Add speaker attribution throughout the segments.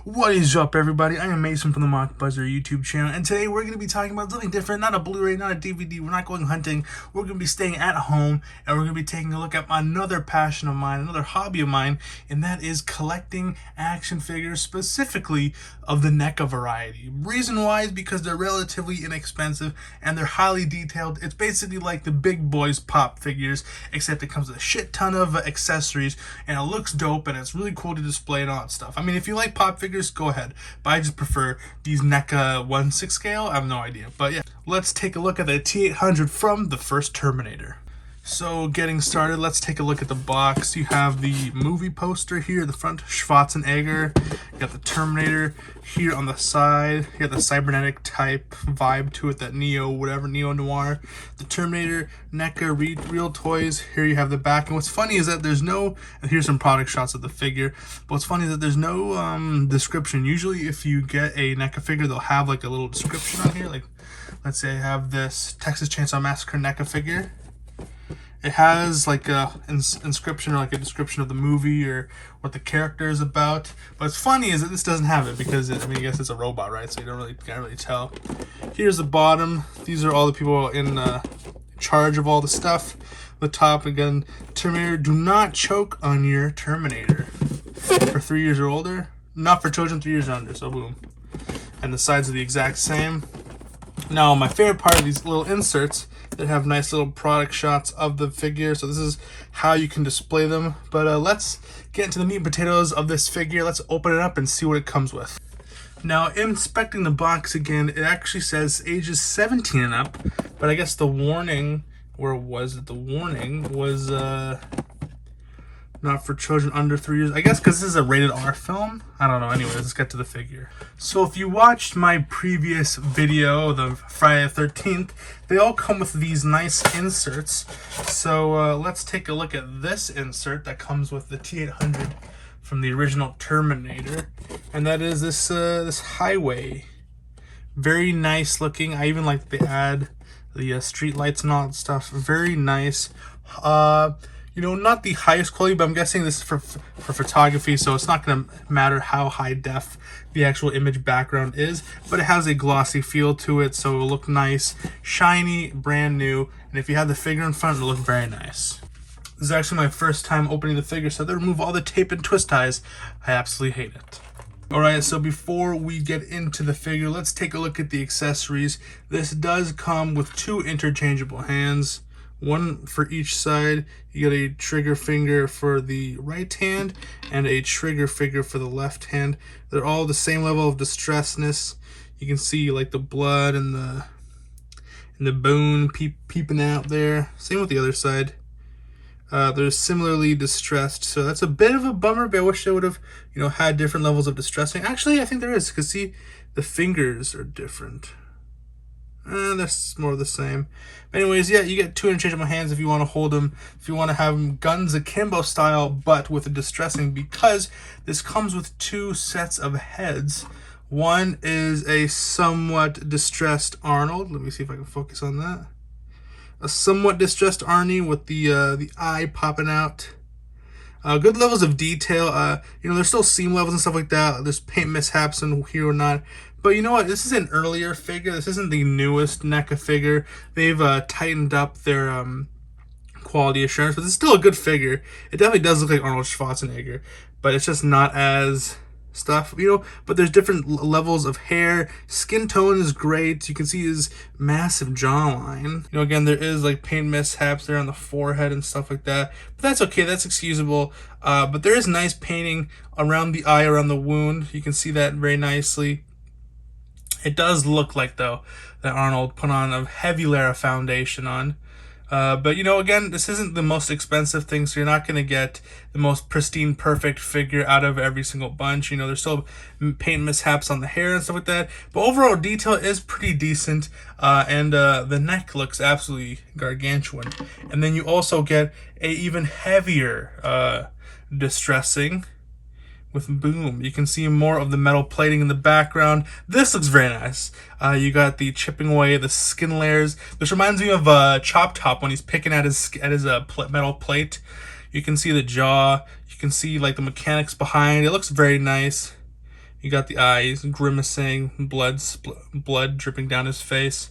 Speaker 1: What is up, everybody? I am Mason from the Mock Buzzer YouTube channel, and today we're going to be talking about something different. Not a Blu-ray, not a DVD. We're not going hunting. We're going to be staying at home, and we're going to be taking a look at another passion of mine, another hobby of mine, and that is collecting action figures, specifically of the NECA variety. Reason why is because they're relatively inexpensive, and they're highly detailed. It's basically like the big boys pop figures, except it comes with a shit ton of accessories, and it looks dope, and it's really cool to display it on stuff. I mean, if you like pop figures, go ahead, but I just prefer these NECA 1/6 scale. I have no idea, but yeah, let's take a look at the T-800 from the first Terminator. So getting started, let's take a look at the box. You have the movie poster here at the front, Schwarzenegger. You got the Terminator here on the side. You got the cybernetic type vibe to it, that neo-noir. The Terminator, NECA real toys. Here you have the back. And what's funny is that there's no, and here's some product shots of the figure. But what's funny is that there's no description. Usually if you get a NECA figure, they'll have like a little description on here. Like, let's say I have this Texas Chainsaw Massacre NECA figure. It has like a inscription or like a description of the movie or what the character is about. But what's funny is that this doesn't have it because I mean, I guess it's a robot, right? So you can't really tell. Here's the bottom. These are all the people in charge of all the stuff. The top again, Terminator. Do not choke on your Terminator. For 3 years or older, not for children 3 years or under. So boom. And the sides are the exact same. Now, my favorite part of these little inserts that have nice little product shots of the figure. So this is how you can display them. But let's get into the meat and potatoes of this figure. Let's open it up and see what it comes with. Now, inspecting the box again, it actually says ages 17 and up. But I guess the warning, where was it? The warning was not for children under 3 years. I guess because this is a rated R film. I don't know. Anyways, let's get to the figure. So if you watched my previous video, the Friday the 13th, they all come with these nice inserts. So let's take a look at this insert that comes with the T-800 from the original Terminator. And that is this this highway. Very nice looking. I even like the add the street lights and all that stuff. Very nice. You know, not the highest quality, but I'm guessing this is for photography, so it's not going to matter how high def the actual image background is, but it has a glossy feel to it, so it'll look nice, shiny, brand new, and if you have the figure in front, it'll look very nice. This is actually my first time opening the figure, so they remove all the tape and twist ties. I absolutely hate it. Alright, so before we get into the figure, let's take a look at the accessories. This does come with 2 interchangeable hands. One for each side. You get a trigger finger for the right hand and a trigger finger for the left hand. They're all the same level of distressedness. You can see like the blood and the bone peeping out there. Same with the other side. They're similarly distressed, so that's a bit of a bummer. But I wish they would have, had different levels of distressing. Actually, I think there is, because see, the fingers are different. That's more of the same. But anyways, yeah, you get 2 interchangeable hands if you want to hold them. If you want to have them guns akimbo style, but with a distressing, because this comes with 2 sets of heads. One is a somewhat distressed Arnold. Let me see if I can focus on that. A somewhat distressed Arnie with the eye popping out. Good levels of detail. There's still seam levels and stuff like that. There's paint mishaps and here or not. But you know what? This is an earlier figure. This isn't the newest NECA figure. They've tightened up their quality assurance, but it's still a good figure. It definitely does look like Arnold Schwarzenegger, but it's just not as stuff, but there's different levels of hair. Skin tone is great. You can see his massive jawline. Again, there is like paint mishaps there on the forehead and stuff like that, but that's okay. That's excusable. But there is nice painting around the eye, around the wound. You can see that very nicely. It does look like, though, that Arnold put on a heavy layer of foundation on. But, again, this isn't the most expensive thing, so you're not going to get the most pristine, perfect figure out of every single bunch. There's still paint mishaps on the hair and stuff like that. But overall detail is pretty decent, and the neck looks absolutely gargantuan. And then you also get a even heavier distressing with boom. You can see more of the metal plating in the background. This looks very nice. You got the chipping away the skin layers. This reminds me of Chop Top when he's picking at his metal plate. You can see the jaw. You can see like the mechanics behind. It looks very nice. You got the eyes grimacing, blood dripping down his face.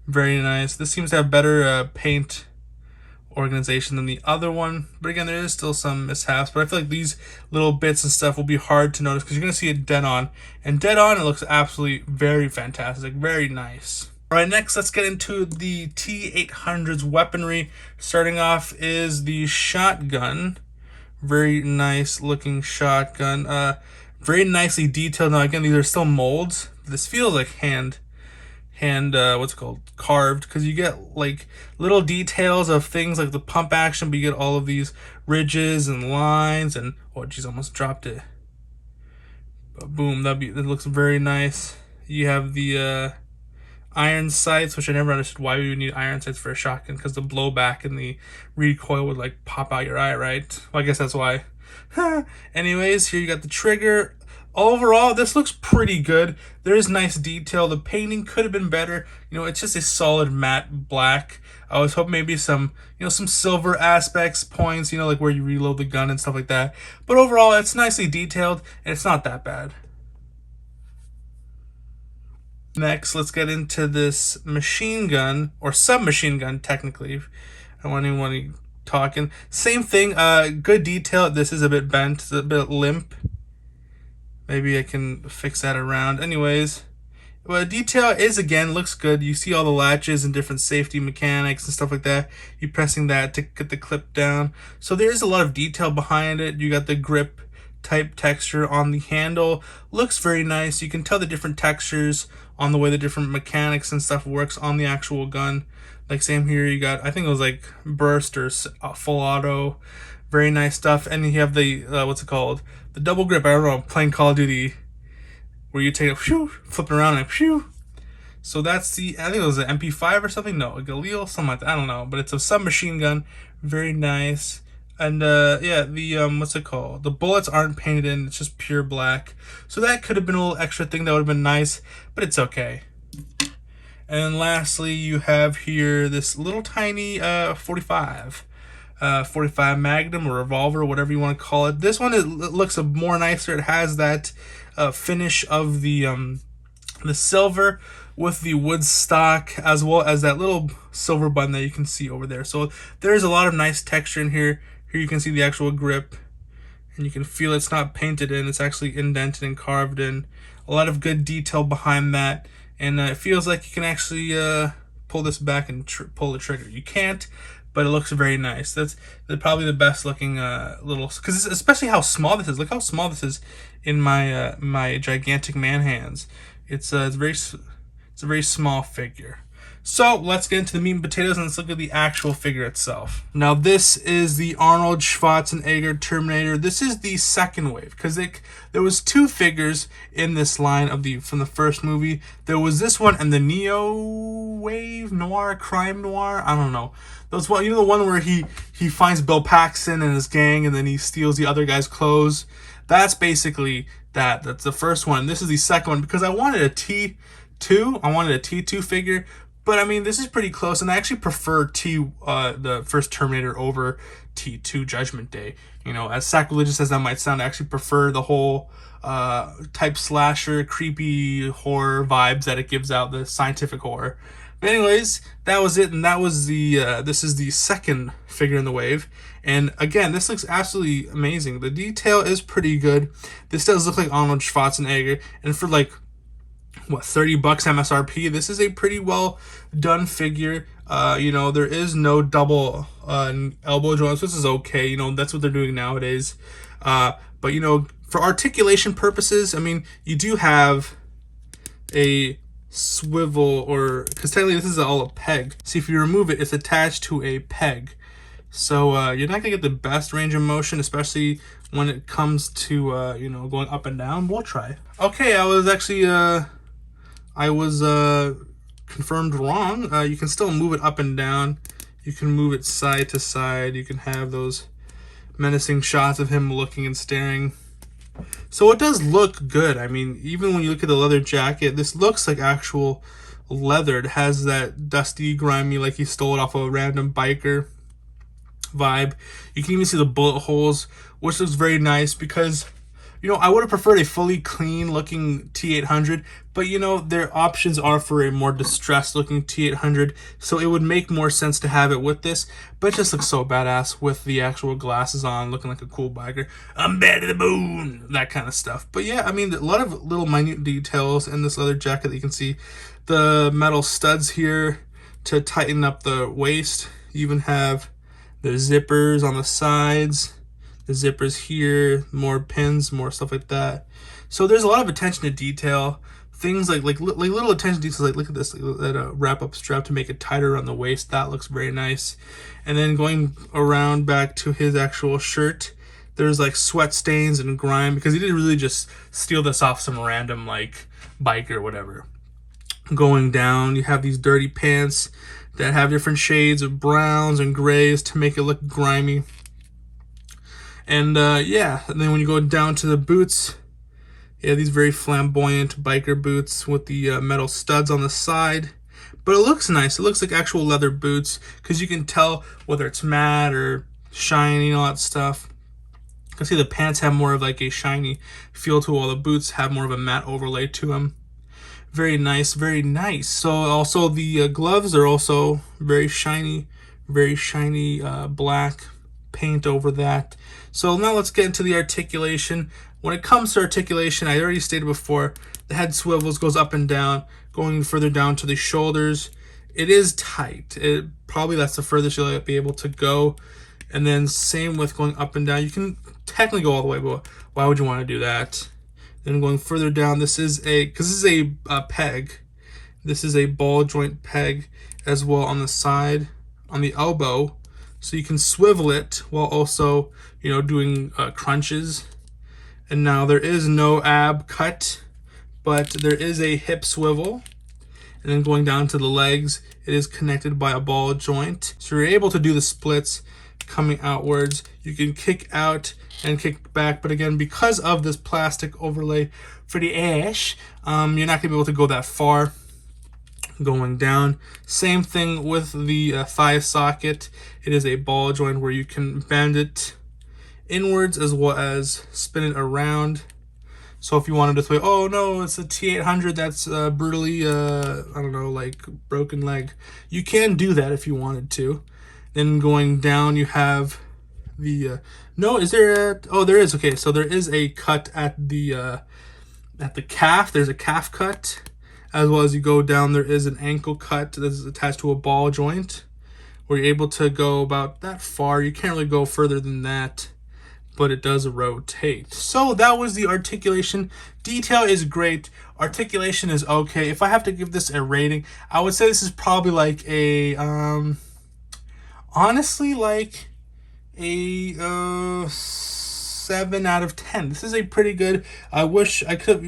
Speaker 1: Very nice. This seems to have better paint organization than the other one, but again, there is still some mishaps. But I feel like these little bits and stuff will be hard to notice because you're going to see it dead on, and dead on it looks absolutely very fantastic, very nice. All right, next let's get into the T-800's weaponry. Starting off is the shotgun. Very nice looking shotgun. Very nicely detailed. Now again, these are still molds. This feels like hand what's it called, carved, because you get like little details of things like the pump action, but you get all of these ridges and lines, and oh geez, almost dropped it. But boom, that looks very nice. You have the iron sights, which I never understood why we would need iron sights for a shotgun, because the blowback and the recoil would like pop out your eye, right? Well, I guess that's why. Anyways, here you got the trigger. Overall, this looks pretty good. There is nice detail. The painting could have been better. You know, it's just a solid matte black. I was hoping maybe some, some silver aspects, points, like where you reload the gun and stuff like that. But overall, it's nicely detailed, and it's not that bad. Next, let's get into this machine gun, or submachine gun, technically. I don't want anyone talking. Same thing, good detail. This is a bit bent, it's a bit limp. Maybe I can fix that around. Anyways, well, detail is, again, looks good. You see all the latches and different safety mechanics and stuff like that. You're pressing that to get the clip down. So there is a lot of detail behind it. You got the grip type texture on the handle. Looks very nice. You can tell the different textures on the way the different mechanics and stuff works on the actual gun. Like same here, you got, I think it was like burst or full auto. Very nice stuff. And you have the, what's it called? The double grip. I don't know, playing Call of Duty, where you take it, whew, flip it around and whew. So that's the, I think it was an MP5 or something. No, a Galil, something like that. I don't know. But it's a submachine gun. Very nice. And yeah, the, what's it called? The bullets aren't painted in. It's just pure black. So that could have been a little extra thing that would have been nice, but it's okay. And then lastly, you have here this little tiny 45 Magnum or revolver, whatever you want to call it. This one, it looks more nicer. It has that finish of the silver with the wood stock, as well as that little silver button that you can see over there. So there's a lot of nice texture in here. Here you can see the actual grip, and you can feel it's not painted in. It's actually indented and carved in. A lot of good detail behind that, and it feels like you can actually pull this back and pull the trigger. You can't, but it looks very nice. That's probably the best looking little, because especially how small this is. Look how small this is in my my gigantic man hands. It's a very small figure. So let's get into the meat and potatoes, and let's look at the actual figure itself. Now this is the Arnold Schwarzenegger Terminator. This is the second wave, because there was two figures in this line from the first movie. There was this one and the Neo Wave Noir, Crime Noir. I don't know. Those one, the one where he finds Bill Paxton and his gang, and then he steals the other guy's clothes. That's basically that. That's the first one. This is the second one because I wanted a T2. I wanted a T2 figure. But I mean, this is pretty close, and I actually prefer the first Terminator over T2 Judgment Day. As sacrilegious as that might sound, I actually prefer the whole type slasher, creepy horror vibes that it gives out, the scientific horror. But anyways, that was it, and that was the this is the second figure in the wave. And again, this looks absolutely amazing. The detail is pretty good. This does look like Arnold Schwarzenegger, and for like, what, $30 MSRP, this is a pretty well done figure. There is no double elbow joints. This is okay. That's what they're doing nowadays. But for articulation purposes, I mean, you do have a swivel, or because technically this is all a peg. See, if you remove it, it's attached to a peg. So you're not gonna get the best range of motion, especially when it comes to going up and down. We'll try. Okay, I was actually confirmed wrong. You can still move it up and down. You can move it side to side. You can have those menacing shots of him looking and staring. So it does look good. I mean, even when you look at the leather jacket, this looks like actual leather. It has that dusty, grimy, like he stole it off of a random biker vibe. You can even see the bullet holes, which looks very nice because You know, I would have preferred a fully clean looking T-800, but you know, their options are for a more distressed looking T-800, so it would make more sense to have it with this, but it just looks so badass with the actual glasses on, looking like a cool biker. I'm bad to the bone, that kind of stuff. But yeah, I mean, a lot of little minute details in this leather jacket that you can see. The metal studs here to tighten up the waist. You even have the zippers on the sides, the zippers here, more pins, more stuff like that. So there's a lot of attention to detail. Things like little attention to details, like look at this, that wrap up strap to make it tighter around the waist. That looks very nice. And then going around back to his actual shirt, there's like sweat stains and grime because he didn't really just steal this off some random like bike or whatever. Going down, you have these dirty pants that have different shades of browns and grays to make it look grimy. And yeah, and then when you go down to the boots, yeah, these very flamboyant biker boots with the metal studs on the side. But it looks nice. It looks like actual leather boots because you can tell whether it's matte or shiny and all that stuff. You can see the pants have more of like a shiny feel to while the boots have more of a matte overlay to them. Very nice, very nice. So also the gloves are also very shiny black paint over that. So now let's get into the articulation. When it comes to articulation, I already stated before, the head swivels, goes up and down, going further down to the shoulders. It is tight. Probably that's the furthest you'll be able to go. And then same with going up and down. You can technically go all the way, but why would you want to do that? Then going further down, this is a peg. This is a ball joint peg as well on the side, on the elbow. So you can swivel it while also, you know, doing crunches. And now there is no ab cut, but there is a hip swivel. And then going down to the legs, it is connected by a ball joint. So you're able to do the splits coming outwards. You can kick out and kick back, but again, because of this plastic overlay for the ash, you're not gonna be able to go that far. Going down, same thing with the thigh socket. It is a ball joint where you can bend it inwards as well as spin it around. So if you wanted to say, oh no, it's a T-800 that's brutally, I don't know, like broken leg, you can do that if you wanted to. Then going down, you have the no, is there a, oh there is, okay, so there is a cut at the calf. There's a calf cut, as well as you go down there is an ankle cut that is attached to a ball joint where you're able to go about that far. You can't really go further than that, but it does rotate. So that was the articulation. Detail is great, articulation is okay. If I have to give this a rating, I would say this is probably like a honestly like a 7 out of 10. This is a pretty good. I wish I could.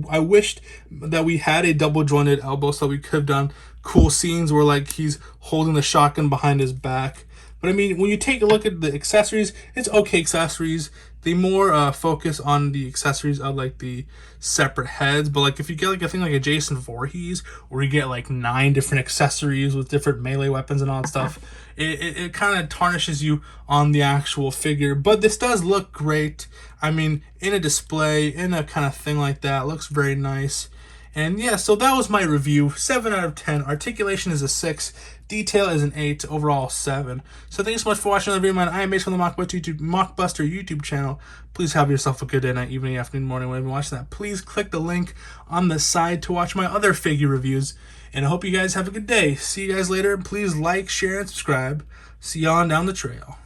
Speaker 1: I wished that we had a double jointed elbow so we could have done cool scenes where like he's holding the shotgun behind his back. But I mean, when you take a look at the accessories, it's okay accessories. They more focus on the accessories of like the separate heads. But like if you get like a thing like a Jason Voorhees, where you get like 9 different accessories with different melee weapons and all that stuff, it kind of tarnishes you on the actual figure. But this does look great. I mean, in a display, in a kind of thing like that, looks very nice. And yeah, so that was my review. 7 out of 10. Articulation is a 6. Detail is an 8. Overall, 7. So thanks so much for watching another video, man. I am Mace from the Mockbuster YouTube channel. Please have yourself a good day, night, evening, afternoon, morning, whenever you're watching that. Please click the link on the side to watch my other figure reviews. And I hope you guys have a good day. See you guys later. Please like, share, and subscribe. See you on down the trail.